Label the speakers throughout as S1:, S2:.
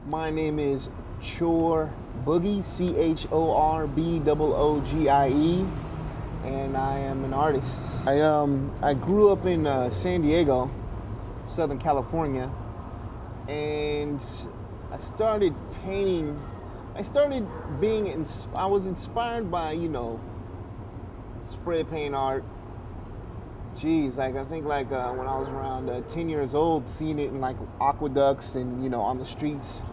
S1: My name is Chor Boogie, Chorbboogie, and I am an artist. I grew up in San Diego, Southern California, and I started painting. I was inspired by, spray paint art. Geez, I think when I was around 10 years old, seeing it in like aqueducts and, on the streets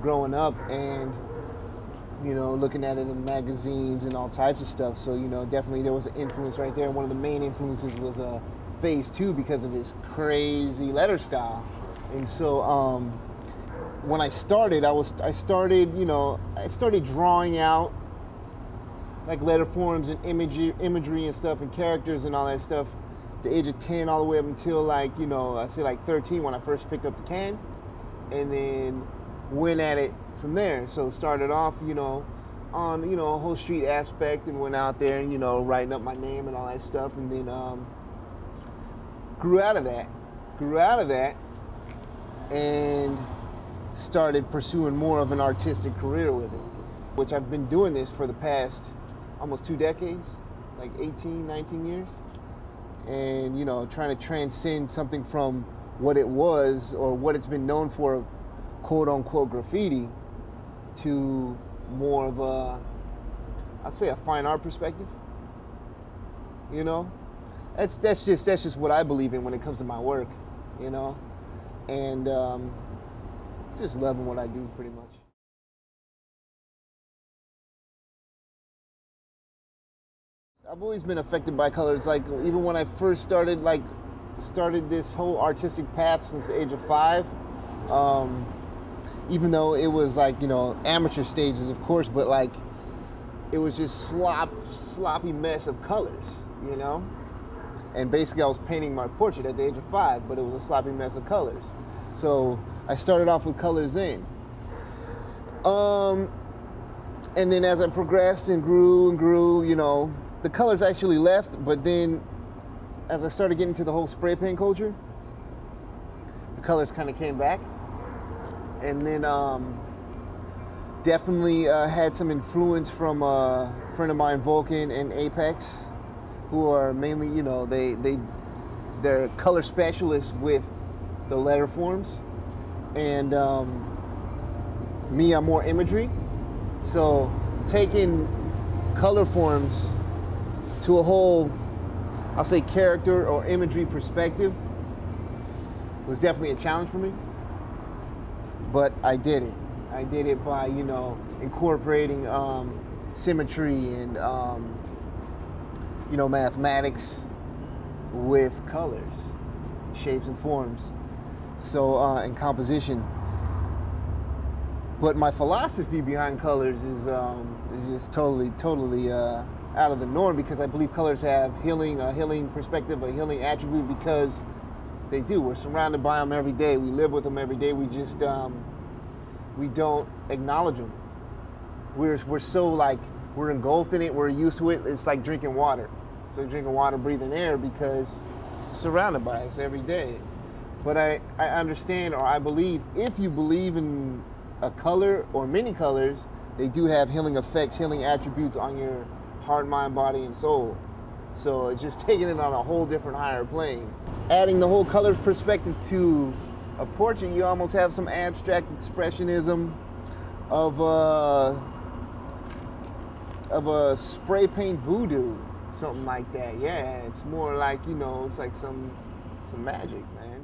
S1: growing up, and, looking at it in magazines and all types of stuff. So, definitely there was an influence right there. One of the main influences was Phase 2 because of his crazy letter style. And so when I started, I started drawing out like letter forms and imagery and stuff and characters and all that stuff at the age of 10 all the way up until I say like 13 when I first picked up the can, and then went at it from there. So started off, on, a whole street aspect, and went out there and, writing up my name and all that stuff, and then grew out of that and started pursuing more of an artistic career with it, which I've been doing this for the past almost 2 decades, like 18, 19 years. And, trying to transcend something from what it was or what it's been known for, quote unquote graffiti, to more of I'd say a fine art perspective. That's just what I believe in when it comes to my work, and just loving what I do pretty much. I've always been affected by colors. Like even when I first started this whole artistic path since the age of 5, even though it was like, amateur stages, of course, but like it was just sloppy mess of colors, And basically I was painting my portrait at the age of 5, but it was a sloppy mess of colors. So I started off with colors in. And then as I progressed and grew, the colors actually left, but then as I started getting to the whole spray paint culture, the colors kind of came back. And then definitely had some influence from a friend of mine, Vulcan and Apex, who are mainly, they're color specialists with the letter forms. And me, I'm more imagery. So taking color forms to a whole, I'll say, character or imagery perspective was definitely a challenge for me. But I did it. I did it by, incorporating symmetry and, mathematics with colors, shapes and forms, so, and composition. But my philosophy behind colors is just totally out of the norm, because I believe colors have a healing perspective, a healing attribute, because they do. We're surrounded by them every day. We live with them every day. We just, we don't acknowledge them. We're so we're engulfed in it. We're used to it. It's like drinking water. So drinking water, breathing air, because it's surrounded by us every day. But I understand, or I believe, if you believe in a color or many colors, they do have healing effects, healing attributes on your heart, mind, body, and soul. So it's just taking it on a whole different higher plane. Adding the whole color perspective to a portrait, you almost have some abstract expressionism of a spray paint voodoo, something like that. Yeah, it's more like, it's like some magic, man,